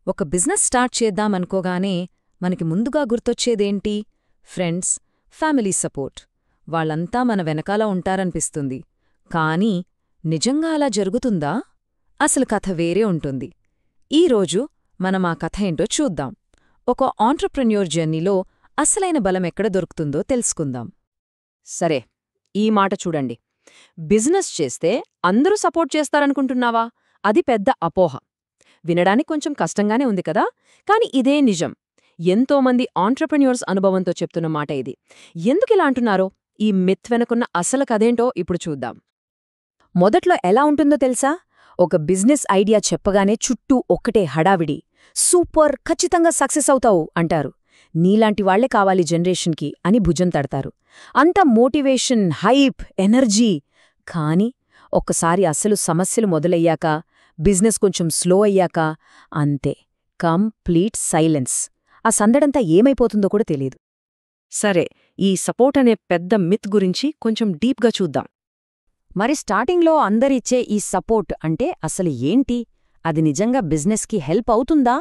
ఒక business start చేద్దామనుకోగానే మనకి ముందుగా గుర్తొచ్చేదేంటి? Friends, family support. వాళ్ళంతా మన వెనకాల ఉంటారనిపిస్తుంది. కానీ నిజంగా అలా జరుగుతుందా? అసలు కథ వేరే ఉంటుంది. ఈరోజు మనం ఆ కథ ఏంటో చూద్దాం. ఒక ఆంట్రప్రెన్యూర్ జర్నీలో అసలైన బలమెక్కడ దొరుకుతుందో తెలుసుకుందాం. సరే, ఈ మాట చూడండి. బిజినెస్ చేస్తే అందరూ సపోర్ట్ చేస్తారనుకుంటున్నావా? అది పెద్ద అపోహ. వినడానికి కొంచెం కష్టంగానే ఉంది కదా, కాని ఇదే నిజం. ఎంతోమంది ఆంట్రప్రెన్యూర్స్ అనుభవంతో చెప్తున్న మాట ఇది. ఎందుకిలా అంటున్నారో, ఈ మిత్ వెనుకున్న అసలు కథేంటో ఇప్పుడు చూద్దాం. మొదట్లో ఎలా ఉంటుందో తెలుసా? ఒక బిజినెస్ ఐడియా చెప్పగానే చుట్టూ ఒక్కటే హడావిడి. సూపర్, ఖచ్చితంగా సక్సెస్ అవుతావు అంటారు. నీలాంటి వాళ్లే కావాలి జనరేషన్కి అని భుజం తడతారు. అంత మోటివేషన్, హైప్, ఎనర్జీ. కాని ఒక్కసారి అసలు సమస్యలు మొదలయ్యాక, బిజినెస్ కొంచెం స్లో అయ్యాక అంతే, కంప్లీట్ సైలెన్స్. ఆ సందడంతా ఏమైపోతుందో కూడా తెలీదు. సరే, ఈ సపోర్ట్ అనే పెద్ద మిత్ గురించి కొంచెం డీప్గా చూద్దాం. మరి స్టార్టింగ్లో అందరిచ్చే ఈ సపోర్ట్ అంటే అసలు ఏంటి? అది నిజంగా బిజినెస్కి హెల్ప్ అవుతుందా?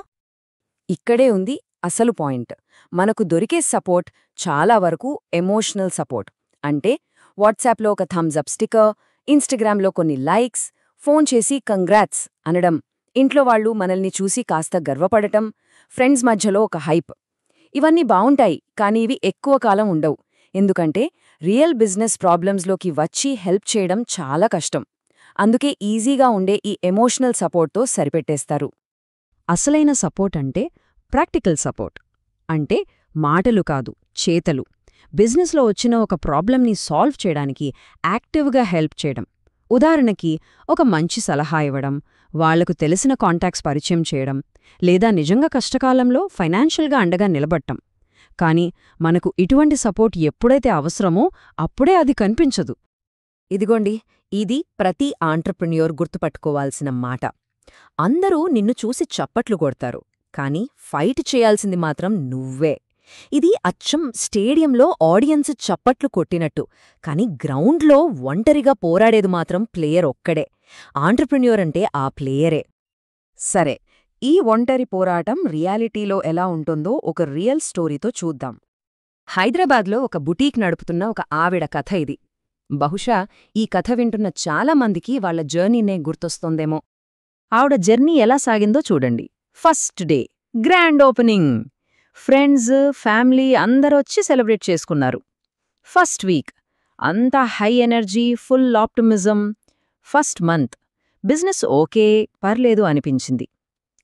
ఇక్కడే ఉంది అసలు పాయింట్. మనకు దొరికే సపోర్ట్ చాలా వరకు ఎమోషనల్ సపోర్ట్. అంటే వాట్సాప్లో ఒక థమ్స్అప్ స్టిక్కర్, ఇన్స్టాగ్రామ్లో కొన్ని లైక్స్, ఫోన్ చేసి కంగ్రాట్స్ అనడం, ఇంట్లో వాళ్ళు మనల్ని చూసి కాస్త గర్వపడటం, ఫ్రెండ్స్ మధ్యలో ఒక హైప్. ఇవన్నీ బావుంటాయి, కానీ ఇవి ఎక్కువ కాలం ఉండవు. ఎందుకంటే రియల్ బిజినెస్ ప్రాబ్లమ్స్లోకి వచ్చి హెల్ప్ చేయడం చాలా కష్టం. అందుకే ఈజీగా ఉండే ఈ ఎమోషనల్ సపోర్ట్తో సరిపెట్టేస్తారు. అసలైన సపోర్ట్ అంటే ప్రాక్టికల్ సపోర్ట్. అంటే మాటలు కాదు, చేతలు. బిజినెస్లో వచ్చిన ఒక ప్రాబ్లంని సాల్వ్ చేయడానికి యాక్టివ్గా హెల్ప్ చేయడం. ఉదాహరణకి, ఒక మంచి సలహా ఇవ్వడం, వాళ్లకు తెలిసిన కాంటాక్ట్స్ పరిచయం చేయడం, లేదా నిజంగా కష్టకాలంలో ఫైనాన్షియల్గా అండగా నిలబడటం. కానీ మనకు ఇటువంటి సపోర్ట్ ఎప్పుడైతే అవసరమో అప్పుడే అది కనిపించదు. ఇదిగోండి, ఇది ప్రతి ఆంట్రప్రెన్యూర్ గుర్తుపట్టుకోవాల్సిన మాట. అందరూ నిన్ను చూసి చప్పట్లు కొడతారు, కానీ ఫైట్ చేయాల్సింది మాత్రం నువ్వే. ఇది అచ్చం స్టేడియంలో ఆడియన్స్ చప్పట్లు కొట్టినట్టు, కాని గ్రౌండ్లో ఒంటరిగా పోరాడేది మాత్రం ప్లేయర్ ఒక్కడే. ఆంట్రప్రెన్యూర్ అంటే ఆ ప్లేయరే. సరే, ఈ ఒంటరి పోరాటం రియాలిటీలో ఎలా ఉంటుందో ఒక రియల్ స్టోరీతో చూద్దాం. హైదరాబాద్లో ఒక బుటీక్ నడుపుతున్న ఒక ఆవిడ కథ ఇది. బహుశా ఈ కథ వింటున్న చాలామందికి వాళ్ల జర్నీనే గుర్తొస్తోందేమో. ఆవిడ జర్నీ ఎలా సాగిందో చూడండి. First day, grand opening. Friends, family అందరొచ్చి సెలబ్రేట్ చేసుకున్నారు. ఫస్ట్ వీక్ అంతా high energy, full optimism. First month business okay, పర్లేదు అనిపించింది.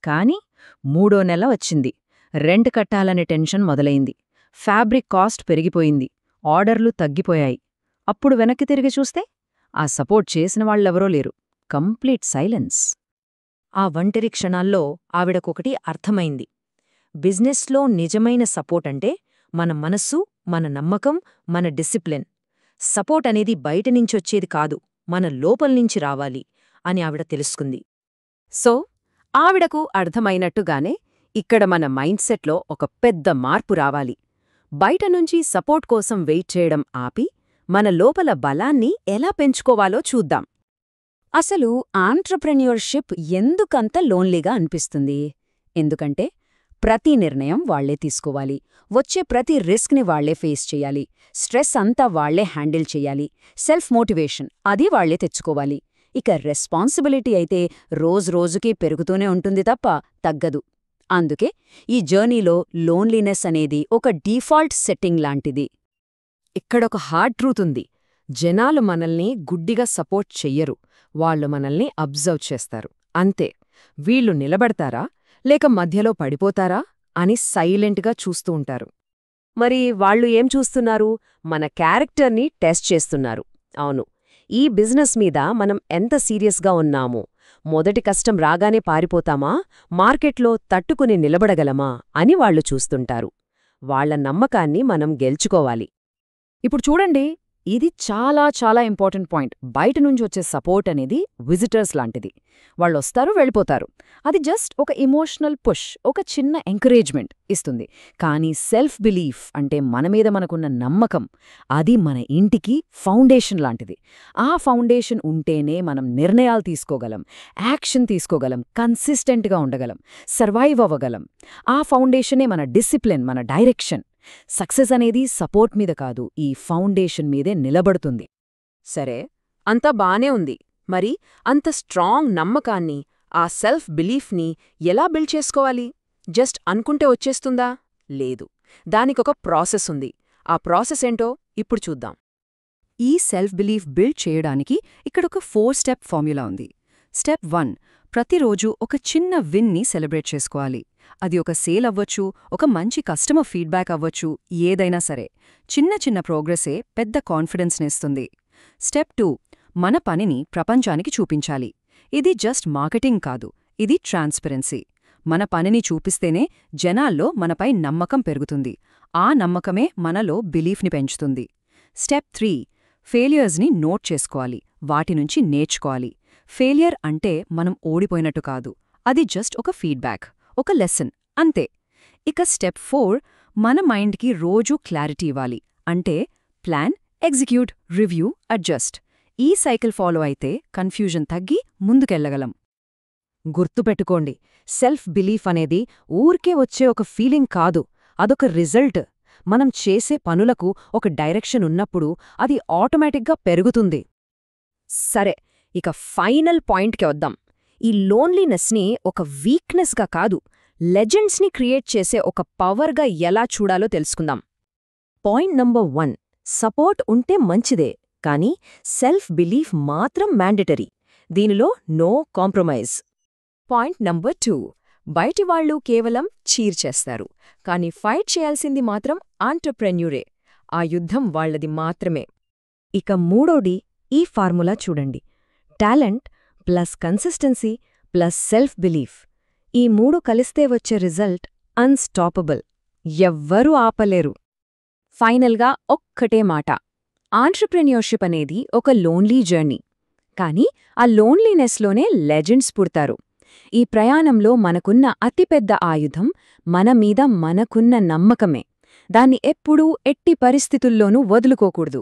కాని 3వ నెల వచ్చింది. రెంట్ కట్టాలనే టెన్షన్ మొదలైంది. ఫ్యాబ్రిక్ కాస్ట్ పెరిగిపోయింది. ఆర్డర్లు తగ్గిపోయాయి. అప్పుడు వెనక్కి తిరిగి చూస్తే ఆ సపోర్ట్ చేసిన వాళ్ళెవరో లేరు. Complete silence. ఆ ఒంటరి క్షణాల్లో ఆవిడకొకటి అర్థమైంది. బిజినెస్లో నిజమైన సపోర్ట్ అంటే మన మనస్సు, మన నమ్మకం, మన డిసిప్లిన్. సపోర్ట్ అనేది బయటనించొచ్చేది కాదు, మన లోపల్నించి రావాలి అని ఆవిడ తెలుసుకుంది. సో ఆవిడకు అర్థమైనట్టుగానే ఇక్కడ మన మైండ్సెట్లో ఒక పెద్ద మార్పు రావాలి. బయటనుంచి సపోర్ట్ కోసం వెయిట్ చేయడం ఆపి మన లోపల బలాన్ని ఎలా పెంచుకోవాలో చూద్దాం. అసలు ఆంట్రప్రెన్యూర్షిప్ ఎందుకంత లోన్లీగా అనిపిస్తుంది? ఎందుకంటే ప్రతి నిర్ణయం వాళ్లే తీసుకోవాలి, వచ్చే ప్రతి రిస్క్ని వాళ్లే ఫేస్ చెయ్యాలి, స్ట్రెస్ అంతా వాళ్లే హ్యాండిల్ చెయ్యాలి, సెల్ఫ్ మోటివేషన్ అది వాళ్లే తెచ్చుకోవాలి. ఇక రెస్పాన్సిబిలిటీ అయితే రోజురోజుకీ పెరుగుతూనే ఉంటుంది తప్ప తగ్గదు. అందుకే ఈ జర్నీలో లోన్లీనెస్ అనేది ఒక డీఫాల్ట్ సెట్టింగ్ లాంటిది. ఇక్కడొక హార్డ్ ట్రూత్ ఉంది. జనాలు మనల్ని గుడ్డిగా సపోర్ట్ చెయ్యరు, వాళ్లు మనల్ని అబ్జర్వ్ చేస్తారు. అంతే. వీళ్లు నిలబడతారా లేక మధ్యలో పడిపోతారా అని సైలెంట్గా చూస్తూ ఉంటారు. మరి వాళ్లు ఏం చూస్తున్నారు? మన క్యారెక్టర్ని టెస్ట్ చేస్తున్నారు. అవును, ఈ బిజినెస్ మీద మనం ఎంత సీరియస్గా ఉన్నామో, మొదటి కష్టం రాగానే పారిపోతామా, మార్కెట్లో తట్టుకుని నిలబడగలమా అని వాళ్లు చూస్తుంటారు. వాళ్ల నమ్మకాన్ని మనం గెలుచుకోవాలి. ఇప్పుడు చూడండి, ఇది చాలా చాలా ఇంపార్టెంట్ పాయింట్. బయటనుంచి వచ్చే సపోర్ట్ అనేది విజిటర్స్ లాంటిది. వాళ్ళొస్తారు వెళ్ళిపోతారు. అది జస్ట్ ఒక ఎమోషనల్ పుష్, ఒక చిన్న ఎంకరేజ్మెంట్ ఇస్తుంది. కానీ సెల్ఫ్ బిలీఫ్ అంటే మన మీద మనకున్న నమ్మకం, అది మన ఇంటికి ఫౌండేషన్ లాంటిది. ఆ ఫౌండేషన్ ఉంటేనే మనం నిర్ణయాలు తీసుకోగలం, యాక్షన్ తీసుకోగలం, కన్సిస్టెంట్గా ఉండగలం, సర్వైవ్ అవ్వగలం. ఆ ఫౌండేషనే మన డిసిప్లిన్, మన డైరెక్షన్. సక్సెస్ అనేది సపోర్ట్ మీద కాదు, ఈ ఫౌండేషన్ మీదే నిలబడుతుంది. సరే, అంతా బానే ఉంది. మరి అంత స్ట్రాంగ్ నమ్మకాన్ని, ఆ సెల్ఫ్ బిలీఫ్ని ఎలా బిల్డ్ చేసుకోవాలి? జస్ట్ అనుకుంటే వచ్చేస్తుందా? లేదు, దానికొక ప్రాసెస్ ఉంది. ఆ ప్రాసెస్ ఏంటో ఇప్పుడు చూద్దాం. ఈ సెల్ఫ్ బిలీఫ్ బిల్డ్ చేయడానికి ఇక్కడొక 4 స్టెప్ ఫార్మ్యులా ఉంది. స్టెప్ 1, ప్రతిరోజు ఒక చిన్న విన్ని సెలబ్రేట్ చేసుకోవాలి. అది ఒక సేల్ అవ్వచ్చు, ఒక మంచి కస్టమర్ ఫీడ్బ్యాక్ అవ్వచ్చు, ఏదైనా సరే. చిన్న చిన్న ప్రోగ్రెసే పెద్ద కాన్ఫిడెన్స్నిస్తుంది. స్టెప్ 2, మన పనిని ప్రపంచానికి చూపించాలి. ఇది జస్ట్ మార్కెటింగ్ కాదు, ఇది ట్రాన్స్పరెన్సీ. మన పనిని చూపిస్తేనే జనాల్లో మనపై నమ్మకం పెరుగుతుంది. ఆ నమ్మకమే మనలో బిలీఫ్ని పెంచుతుంది. స్టెప్ 3, ఫెయిల్యూర్స్ని నోట్ చేసుకోవాలి, వాటి నుంచి నేర్చుకోవాలి. ఫెయిలియర్ అంటే మనం ఓడిపోయినట్టు కాదు, అది జస్ట్ ఒక ఫీడ్బ్యాక్, ఒక లెసన్, అంతే. ఇక స్టెప్ 4, మన మైండ్కి రోజూ క్లారిటీ ఇవ్వాలి. అంటే ప్లాన్, ఎగ్జిక్యూట్, రివ్యూ, అడ్జస్ట్. ఈ సైకిల్ ఫాలో అయితే కన్ఫ్యూజన్ తగ్గి ముందుకెళ్లగలం. గుర్తుపెట్టుకోండి, సెల్ఫ్ బిలీఫ్ అనేది ఊరికే వచ్చే ఒక ఫీలింగ్ కాదు, అదొక రిజల్ట్. మనం చేసే పనులకు ఒక డైరెక్షన్ ఉన్నప్పుడు అది ఆటోమేటిక్గా పెరుగుతుంది. సరే, ఇక ఫైనల్ పాయింట్కి వద్దాం. ఈ లోన్లీనెస్ని ఒక వీక్నెస్గా కాదు, లెజెండ్స్ని క్రియేట్ చేసే ఒక పవర్గా ఎలా చూడాలో తెలుసుకుందాం. పాయింట్ నంబర్ 1, సపోర్ట్ ఉంటే మంచిదే, కానీ సెల్ఫ్ బిలీఫ్ మాత్రం మ్యాండేటరీ. దీనిలో నో కాంప్రమైజ్. పాయింట్ నంబర్ 2, బయటివాళ్లు కేవలం చీర్ చేస్తారు, కానీ ఫైట్ చేయాల్సింది మాత్రం ఆంటర్ప్రెన్యూరే. ఆ యుద్ధం వాళ్లది మాత్రమే. ఇక మూడోది, ఈ ఫార్ములా చూడండి. Talent plus consistency plus self belief. ఈ 3 కలిస్తే వచ్చే రిజల్ట్ అన్స్టాపబుల్. ఎవ్వరూ ఆపలేరు. ఫైనల్గా ఒక్కటే మాట, ఆంట్రప్రెన్యూర్షిప్ అనేది ఒక లోన్లీ జర్నీ. కానీ ఆ లోన్లీనెస్లోనే లెజెండ్స్ పుడతారు. ఈ ప్రయాణంలో మనకున్న అతిపెద్ద ఆయుధం మన మీద మనకున్న నమ్మకమే. దాన్ని ఎప్పుడూ ఎట్టి పరిస్థితుల్లోనూ వదులుకోకూడదు.